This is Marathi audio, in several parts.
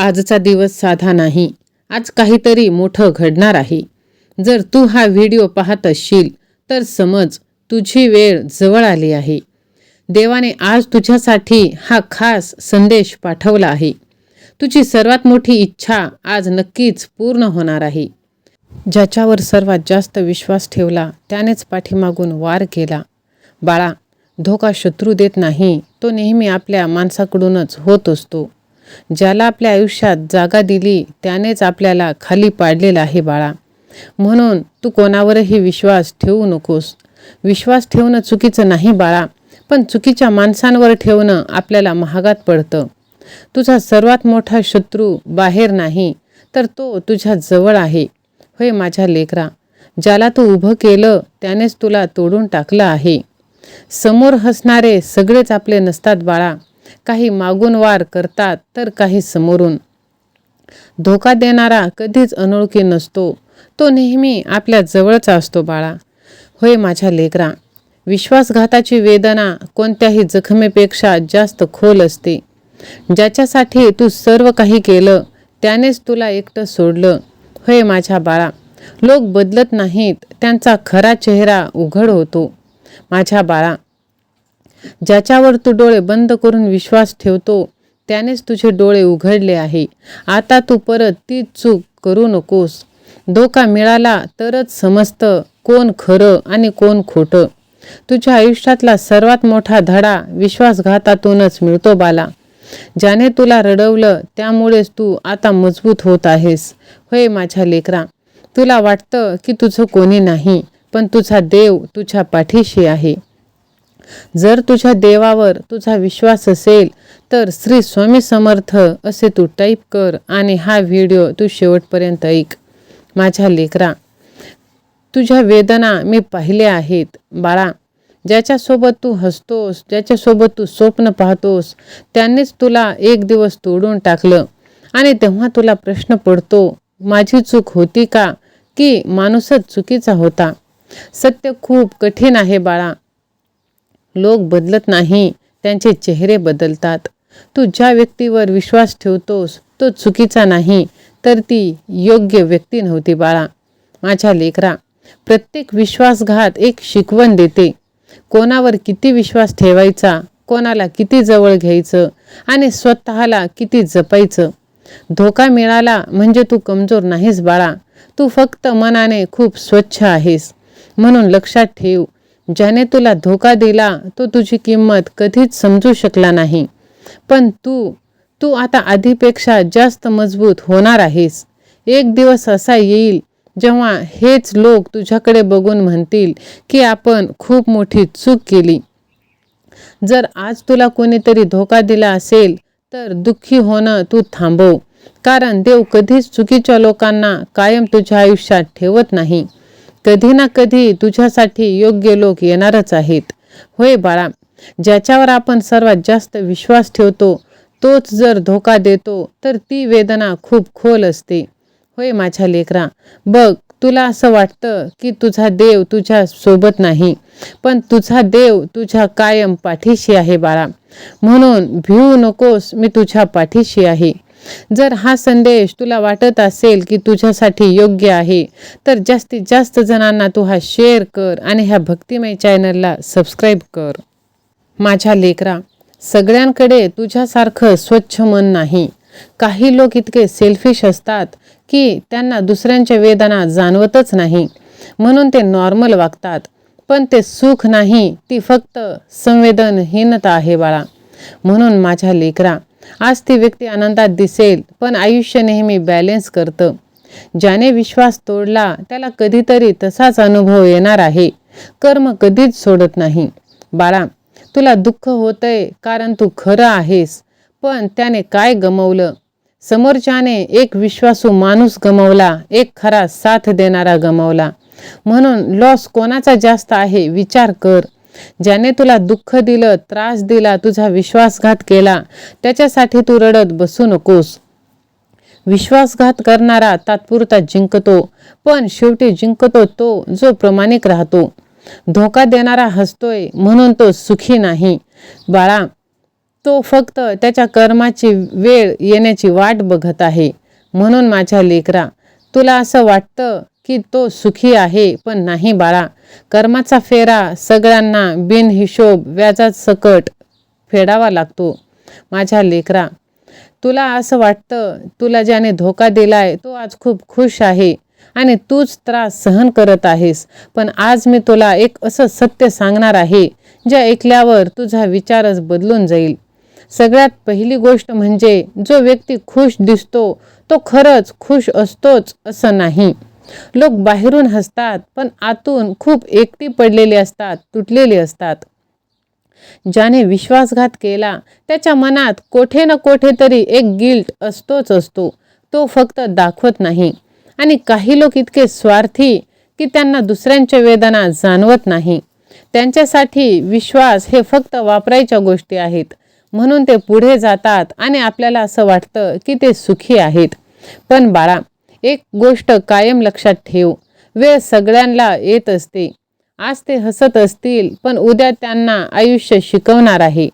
आजचा दिवस साधा नाही. आज काहीतरी मोठं घडणार आहे. जर तू हा व्हिडिओ पाहत असशील तर समज तुझी वेळ जवळ आली आहे. देवाने आज तुझ्यासाठी हा खास संदेश पाठवला आहे. तुझी सर्वात मोठी इच्छा आज नक्कीच पूर्ण होणार आहे. ज्याच्यावर सर्वात जास्त विश्वास ठेवला त्यानेच पाठीमागून वार केला. बाळा, धोका शत्रू देत नाही, तो नेहमी आपल्या माणसाकडूनच होत असतो. ज्याला आपल्या आयुष्यात जागा दिली त्यानेच आपल्याला खाली पाडलेलं आहे बाळा. म्हणून तू कोणावरही विश्वास ठेवू नकोस. विश्वास ठेवणं चुकीचं नाही बाळा, पण चुकीच्या माणसांवर ठेवणं आपल्याला महागात पडतं. तुझा सर्वात मोठा शत्रू बाहेर नाही तर तो तुझ्या जवळ आहे. होय माझ्या लेकरा, ज्याला तू उभं केलं त्यानेच तुला तोडून टाकलं आहे. समोर हसणारे सगळेच आपले नसतात बाळा. काही मागून वार करतात तर काही समोरून. धोका देणारा कधीच अनोळखी नसतो, तो नेहमी आपल्या जवळचा असतो बाळा. होय माझ्या लेकरा, विश्वासघाताची वेदना कोणत्याही जखमेपेक्षा जास्त खोल असते. ज्याच्यासाठी तू सर्व काही केलं त्यानेच तुला एकटं सोडलं. होय माझ्या बाळा, लोक बदलत नाहीत, त्यांचा खरा चेहरा उघड होतो. माझ्या बाळा, ज्याच्यावर तू डोळे बंद करून विश्वास ठेवतो त्यानेच तुझे डोळे उघडले आहे. आता तू परत ती चूक करू नकोस. धोका मिळाला तरच समजतं कोण खरं आणि कोण खोटं. तुझ्या आयुष्यातला सर्वात मोठा धडा विश्वासघातातूनच मिळतो बाला. ज्याने तुला रडवलं त्यामुळेच तू आता मजबूत होत आहेस. होय माझ्या लेकरा, तुला वाटतं की तुझं कोणी नाही, पण तुझा देव तुझ्या पाठीशी आहे. जर तुझ्या देवावर तुझा विश्वास असेल तर श्री स्वामी समर्थ असे तू टाईप कर आणि हा व्हिडिओ तू शेवटपर्यंत ऐक. माझ्या लेकरा, तुझ्या वेदना मी पाहिल्या आहेत बाळा. ज्याच्यासोबत तू हसतोस, ज्याच्यासोबत तू स्वप्न पाहतोस त्यांनीच तुला एक दिवस तोडून टाकलं. आणि तेव्हा तुला प्रश्न पडतो, माझी चूक होती का की माणूसच चुकीचा होता? सत्य खूप कठीण आहे बाळा. लोक बदलत नाही, त्यांचे चेहरे बदलतात. तू ज्या व्यक्तीवर विश्वास ठेवतोस तो चुकीचा नाही, तर ती योग्य व्यक्ती नव्हती बाळा. माझ्या लेकरा, प्रत्येक विश्वासघात एक शिकवण देते. कोणावर किती विश्वास ठेवायचा, कोणाला किती जवळ घ्यायचं आणि स्वतःला किती जपायचं. धोका मिळाला म्हणजे तू कमजोर नाहीस बाळा, तू फक्त मनाने खूप स्वच्छ आहेस. म्हणून लक्षात ठेव, ज्याने तुला धोका दिला तो तुझी किंमत कधीच समजू शकला नाही. पण तू आता आधीपेक्षा जास्त मजबूत होणार आहेस. एक दिवस असा येईल जेव्हा हेच लोक तुझ्याकडे बघून म्हणतील की आपण खूप मोठी चूक केली. जर आज तुला कोणीतरी धोका दिला असेल तर दुःखी होणं तू थांबव, कारण देव कधीच चुकीच्या लोकांना कायम तुझ्या आयुष्यात ठेवत नाही. कधी ना कधी तुझ्यासाठी योग्य लोक येणारच आहेत. होय बाळा, ज्याच्यावर आपण सर्वात जास्त विश्वास ठेवतो तोच जर धोका देतो तर ती वेदना खूप खोल असते. होय माझ्या लेकरा, बघ, तुला असं वाटतं की तुझा देव तुझ्या सोबत नाही, पण तुझा देव तुझ्या कायम पाठीशी आहे बाळा. म्हणून भिवू नकोस, मी तुझ्या पाठीशी आहे. जर हा संदेश तुला वाटत असेल की तुझ्यासाठी योग्य आहे तर जास्तीत जास्त जणांना तू हा शेअर कर आणि ह्या भक्तिमय चॅनलला सबस्क्राईब कर. माझ्या लेकरा, सगळ्यांकडे तुझ्यासारखं स्वच्छ मन नाही. काही लोक इतके सेल्फिश असतात की त्यांना दुसऱ्यांच्या वेदना जाणवतच नाही, म्हणून ते नॉर्मल वागतात. पण ते सुख नाही, ती फक्त संवेदनहीनता आहे बाळा. म्हणून माझ्या लेकरा, आज ती व्यक्ती आनंदात दिसेल पण आयुष्य नेहमी बॅलेन्स करतं. ज्याने विश्वास तोडला त्याला कधीतरी तसाच अनुभव येणार आहे. कर्म कधीच सोडत नाही बाळा. तुला दुःख होतंय कारण तू खरं आहेस, पण त्याने काय गमवलं? समोरच्याने एक विश्वासू माणूस गमवला, एक खरा साथ देणारा गमवला. म्हणून लॉस कोणाचा जास्त आहे विचार कर. ज्याने तुला दुःख दिलं, त्रास दिला, तुझा विश्वासघात केला, त्याच्यासाठी तू रडत बसू नकोस. विश्वासघात करणारा तात्पुरता जिंकतो, पण शेवटी जिंकतो तो जो प्रामाणिक राहतो. धोका देणारा हसतोय म्हणून तो सुखी नाही बाळा. तो फक्त त्याच्या कर्माची वेळ येण्याची वाट बघत आहे. म्हणून माझ्या लेकरा, तुला असं वाटतं की तो सुखी आहे, पण नाही बाळा. कर्माचा फेरा सगळ्यांना बिनहिशोब व्याजात सकट फेडावा लागतो. माझ्या लेकरा, तुला असं वाटतं तुला ज्याने धोका दिलाय तो आज खूप खुश आहे आणि तूच त्रास सहन करत आहेस. पण आज मी तुला एक असं सत्य सांगणार आहे जे ऐकल्यावर तुझा विचारच बदलून जाईल. सगळ्यात पहिली गोष्ट म्हणजे जो व्यक्ती खुश दिसतो तो खरंच खुश असतोच असं नाही. लोक बाहेरून हसतात पण आतून खूप एकटी पडलेली असतात, तुटलेली असतात. ज्याने विश्वासघात केला त्याच्या मनात कोठे ना कोठेतरी एक गिल्ट असतोच असतो. तो फक्त दाखवत नाही. आणि काही लोक इतके स्वार्थी की त्यांना दुसऱ्यांच्या वेदना जाणवत नाही. त्यांच्यासाठी विश्वास हे फक्त वापरायच्या गोष्टी आहेत. म्हणून ते पुढे जातात आणि आपल्याला असं वाटतं की ते सुखी आहेत. पण बाळा, एक गोष्ट कायम लक्षात ठेव, वेळ सगळ्यांना येत असते. आज ते हसत असतील पण उद्या त्यांना आयुष्य शिकवणार आहे.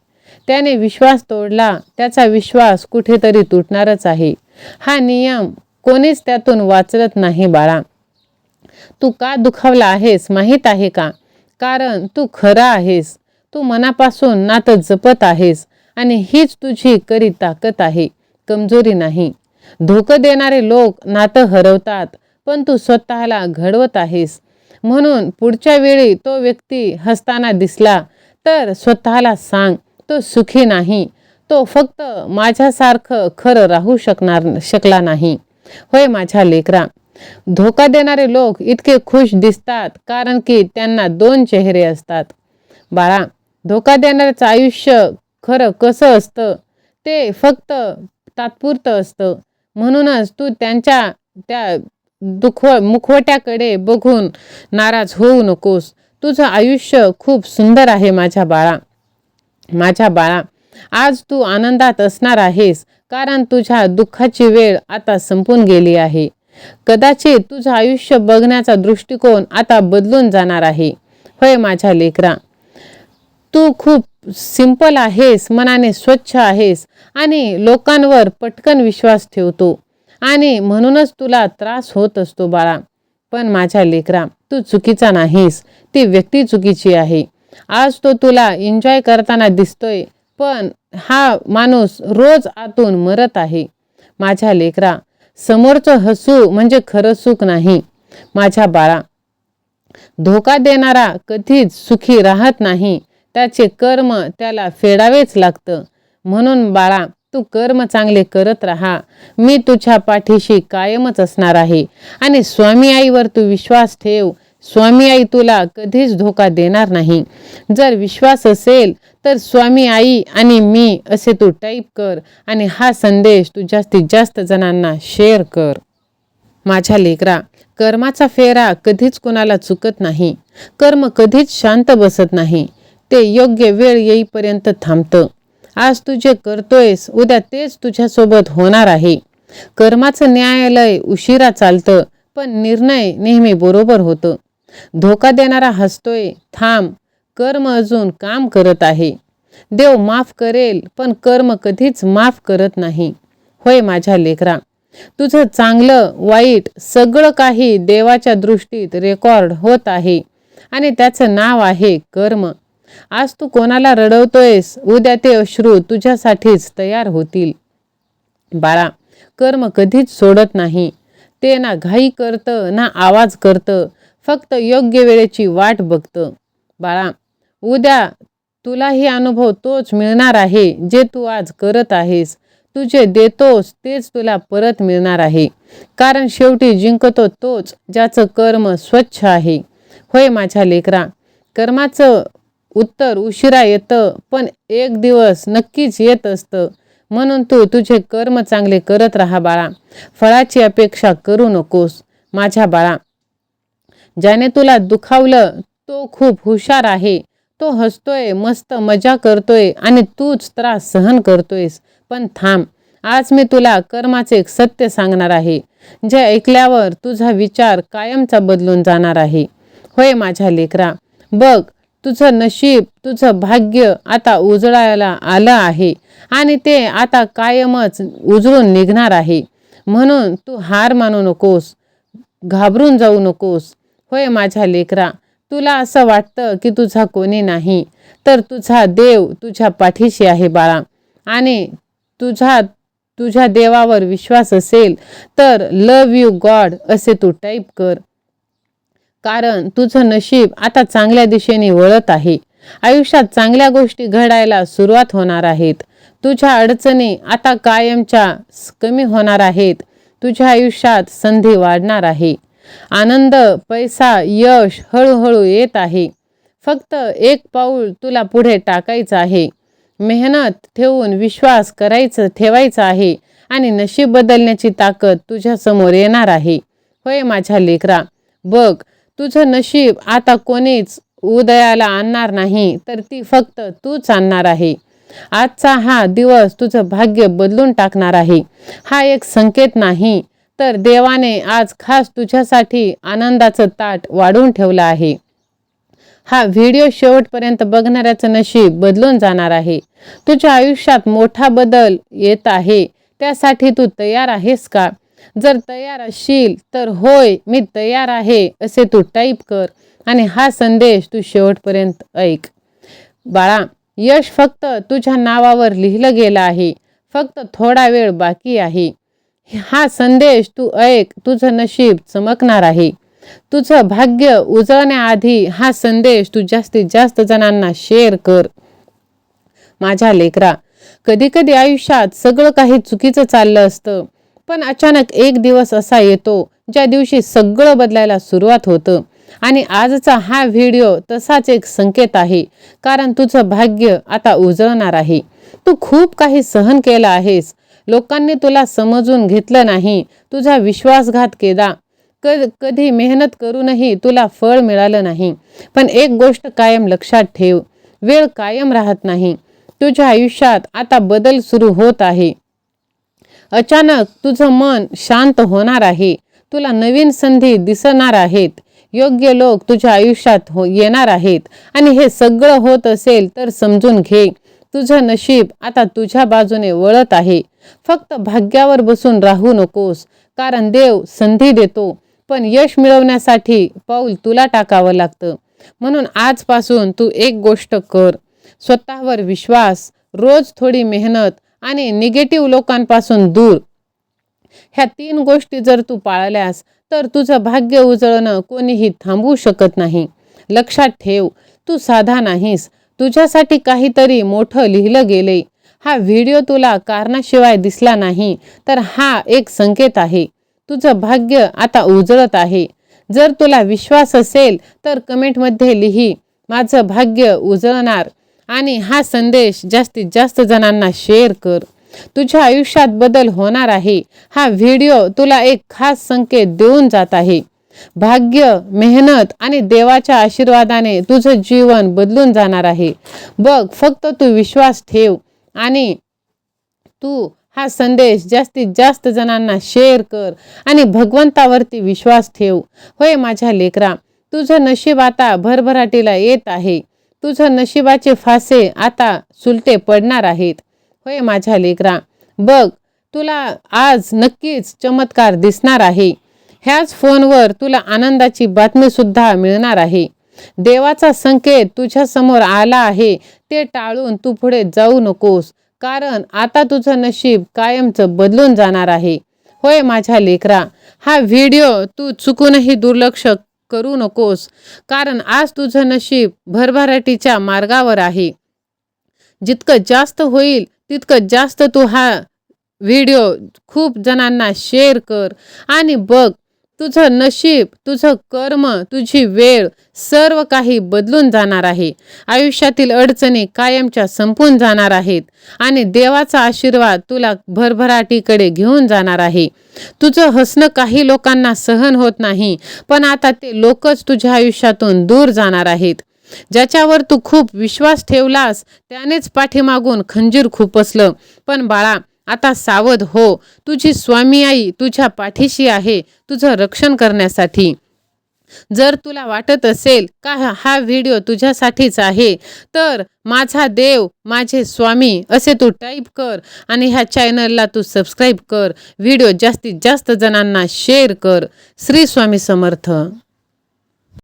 त्याने विश्वास तोडला, त्याचा विश्वास कुठेतरी तुटणारच आहे. हा नियम कोणीच त्यातून वाचत नाही बाळा. तू का दुखावला आहेस माहीत आहे का? कारण तू खरा आहेस. तू मनापासून नातं जपत आहेस आणि हीच तुझी खरी ताकद आहे, कमजोरी नाही. धोका देणारे लोक नातं हरवतात, पण तू स्वतःला घडवत आहेस. म्हणून पुढच्या वेळी तो व्यक्ती हसताना दिसला तर स्वतःला सांग, तो सुखी नाही, तो फक्त माझ्यासारखं खरं राहू शकला नाही. होय माझ्या लेकरा, धोका देणारे लोक इतके खुश दिसतात कारण की त्यांना दोन चेहरे असतात. बाळा, धोका देणाऱ्याचं आयुष्य खरं कसं असतं ते फक्त तात्पुरतं असतं. म्हणूनच तू त्यांच्या त्या मुखवट्याकडे बघून नाराज होऊ नकोस. तुझं आयुष्य खूप सुंदर आहे माझ्या बाळा. माझ्या बाळा, आज तू आनंदात असणार आहेस कारण तुझ्या दुःखाची वेळ आता संपून गेली आहे. कदाचित तुझं आयुष्य बघण्याचा दृष्टिकोन आता बदलून जाणार आहे. होय माझ्या लेकरा, तू खूप सिंपल आहेस, मनाने स्वच्छ आहेस आणि लोकांवर पटकन विश्वास ठेवतो आणि म्हणूनच तुला त्रास होत असतो बाळा. पण माझ्या लेकरा, तू चुकीचा नाहीस, ती व्यक्ती चुकीची आहे. आज तो तुला एन्जॉय करताना दिसतोय पण हा माणूस रोज आतून मरत आहे. माझ्या लेकरा, समोरचं हसू म्हणजे खरं सुख नाही. माझ्या बाळा, धोका देणारा कधीच सुखी राहत नाही. त्याचे कर्म त्याला फेडावेच लागतं. म्हणून बाळा, तू कर्म चांगले करत राहा. मी तुझ्या पाठीशी कायमच असणार आहे. आणि स्वामी आईवर तू विश्वास ठेव. स्वामी आई तुला कधीच धोका देणार नाही. जर विश्वास असेल तर स्वामी आई आणि मी असे तू टाईप कर आणि हा संदेश तू जास्तीत जास्त जणांना शेअर कर. माझ्या लेकरा, कर्माचा फेरा कधीच कोणाला चुकत नाही. कर्म कधीच शांत बसत नाही. ते योग्य वेळ येईपर्यंत थांबतं. आज तू जे करतोयस उद्या तेच तुझ्यासोबत होणार आहे. कर्माचं न्यायालय उशिरा चालतं पण निर्णय नेहमी बरोबर होतं. धोका देणारा हसतोय, थांब, कर्म अजून काम करत आहे. देव माफ करेल पण कर्म कधीच माफ करत नाही. होय माझ्या लेकरा, तुझं चांगलं वाईट सगळं काही देवाच्या दृष्टीत रेकॉर्ड होत आहे आणि त्याचं नाव आहे कर्म. आज तू कोणाला रडवतोयस उद्या ते अश्रू तुझ्यासाठीच तयार होतील. बाळा, कर्म कधीच सोडत नाही. ते ना घाई करतं ना आवाज करतं, फक्त योग्य वेळेची वाट बघतं. बाळा, उद्या तुलाही अनुभव तोच मिळणार आहे जे तू आज करत आहेस. तू जे देतोस तेच तुला परत मिळणार आहे. कारण शेवटी जिंकतो तोच ज्याचं कर्म स्वच्छ आहे. होय माझ्या लेकरा, कर्माचं उत्तर उशिरा येतं पण एक दिवस नक्कीच येत असतं. म्हणून तू तुझे कर्म चांगले करत राहा बाळा. फळाची अपेक्षा करू नकोस. माझ्या बाळा, ज्याने तुला दुखावलं तो खूप हुशार आहे. तो हसतोय, मस्त मजा करतोय आणि तूच त्रास सहन करतोयस. पण थांब, आज मी तुला कर्माचे एक सत्य सांगणार आहे जे ऐकल्यावर तुझा विचार कायमचा बदलून जाणार आहे. होय माझ्या लेकरा, बघ, तुझं नशीब, तुझं भाग्य आता उजळायला आलं आहे आणि ते आता कायमच उजळून निघणार आहे. म्हणून तू हार मानू नकोस, घाबरून जाऊ नकोस. होय माझ्या लेकरा, तुला असं वाटतं की तुझा कोणी नाही, तर तुझा देव तुझ्या पाठीशी आहे बाळा. आणि तुझ्या देवावर विश्वास असेल तर लव यू गॉड असे तू टाईप कर. कारण तुझं नशीब आता चांगल्या दिशेने वळत आहे. आयुष्यात चांगल्या गोष्टी घडायला सुरुवात होणार आहेत. तुझ्या अडचणी आता कायमच्या कमी होणार आहेत. तुझ्या आयुष्यात संधी वाढणार आहे. आनंद, पैसा, यश हळूहळू येत आहे. फक्त एक पाऊल तुला पुढे टाकायचं आहे. मेहनत ठेवून विश्वास ठेवायचा आहे आणि नशीब बदलण्याची ताकद तुझ्या समोर येणार आहे. होय माझ्या लेकरा, बघ, तुझं नशीब आता कोणीच उदयाला आणणार नाही, तर ती फक्त तूच आणणार आहे. आजचा हा दिवस तुझं भाग्य बदलून टाकणार आहे. हा एक संकेत नाही, तर देवाने आज खास तुझ्यासाठी आनंदाचं ताट वाढून ठेवलं आहे. हा व्हिडिओ शेवटपर्यंत बघणाऱ्याचं नशीब बदलून जाणार आहे. तुझ्या आयुष्यात मोठा बदल येत आहे. त्यासाठी तू तयार आहेस का? जर तयार असशील तर होय मी तयार आहे असे तू टाईप कर आणि हा संदेश तू शेवटपर्यंत ऐक. बाळा, यश फक्त तुझ्या नावावर लिहिलं गेलं आहे. फक्त थोडा वेळ बाकी आहे. हा संदेश तू ऐक, तुझं नशीब चमकणार आहे. तुझं भाग्य उजळण्याआधी हा संदेश तू जास्तीत जास्त जणांना शेअर कर. माझ्या लेकरा, कधी कधी आयुष्यात सगळं काही चुकीचं चाललं असतं, पण अचानक एक दिवस असा येतो ज्या दिवशी सगळं बदलायला सुरुवात होतं. आणि आजचा हा व्हिडिओ तसाच एक संकेत आहे. कारण तुझं भाग्य आता उजळणार आहे. तू खूप काही सहन केलं आहेस. लोकांनी तुला समजून घेतलं नाही, तुझा विश्वासघात केला. कधी मेहनत करूनही तुला फळ मिळालं नाही. पण एक गोष्ट कायम लक्षात ठेव, वेळ कायम राहत नाही. तुझ्या आयुष्यात आता बदल सुरू होत आहे. अचानक तुझं मन शांत होणार आहे. तुला नवीन संधी दिसणार आहेत. योग्य लोक तुझ्या आयुष्यात येणार आहेत. आणि हे सगळं होत असेल तर समजून घे, तुझं नशीब आता तुझ्या बाजूने वळत आहे. फक्त भाग्यावर बसून राहू नकोस, कारण देव संधी देतो, पण यश मिळवण्यासाठी पाऊल तुला टाकावं लागतं. म्हणून आजपासून तू एक गोष्ट कर, स्वतःवर विश्वास, रोज थोडी मेहनत आणि निगेटिव्ह लोकांपासून दूर. ह्या 3 गोष्टी जर तू पाळल्यास तर तुझं भाग्य उजळणं कोणीही थांबवू शकत नाही. लक्षात ठेव, तू साधा नाहीस. तुझ्यासाठी काहीतरी मोठं लिहिलं गेलंय. हा व्हिडिओ तुला कारणाशिवाय दिसला नाही, तर हा एक संकेत आहे. तुझं भाग्य आता उजळत आहे. जर तुला विश्वास असेल तर कमेंटमध्ये लिही, माझं भाग्य उजळणार, आणि हा संदेश जास्तीत जास्त जणांना शेअर कर. तुझ्या आयुष्यात बदल होणार आहे. हा व्हिडिओ तुला एक खास संकेत देऊन जात आहे. भाग्य, मेहनत आणि देवाच्या आशीर्वादाने तुझं जीवन बदलून जाणार आहे. बघ, फक्त तू विश्वास ठेव आणि तू हा संदेश जास्तीत जास्त जणांना शेअर कर आणि भगवंतावरती विश्वास ठेव. होय माझ्या लेकरा, तुझं नशीब आता भरभराटीला येत आहे. तुझं नशिबाचे फासे आता सुलटे पडणार आहेत. होय माझ्या लेकरा, बघ, तुला आज नक्कीच चमत्कार दिसणार आहे. ह्याच फोनवर तुला आनंदाची बातमी सुद्धा मिळणार आहे. देवाचा संकेत तुझ्या समोर आला आहे. ते टाळून तू पुढे जाऊ नकोस, कारण आता तुझं नशीब कायमचं बदलून जाणार आहे. होय माझ्या लेकरा, हा व्हिडिओ तू चुकूनही दुर्लक्ष करू नकोस, कारण आज तुझं नशीब भरभराटीच्या मार्गावर आहे. जितकं जास्त होईल तितकं जास्त तू हा व्हिडिओ खूप जणांना शेअर कर आणि बघ, तुझं नशीब, तुझं कर्म, तुझी वेळ सर्व काही बदलून जाणार आहे. आयुष्यातील अडचणी कायमच्या संपून जाणार आहेत आणि देवाचा आशीर्वाद तुला भरभराटीकडे घेऊन जाणार आहे. तुझं हसणं काही लोकांना सहन होत नाही, पण आता ते लोकच तुझ्या आयुष्यातून दूर जाणार आहेत. ज्याच्यावर तू खूप विश्वास ठेवलास त्यानेच पाठीमागून खंजीर खुपसलं. पण बाळा, आता सावध हो, तुझी स्वामी आई तुझ्या पाठीशी आहे तुझं रक्षण करण्यासाठी. जर तुला वाटत असेल का हा व्हिडिओ तुझ्यासाठीच आहे, तर माझा देव, माझे स्वामी असे तू टाईप कर आणि ह्या चॅनलला तू सबस्क्राईब कर. व्हिडिओ जास्तीत जास्त जणांना शेअर कर. श्री स्वामी समर्थ.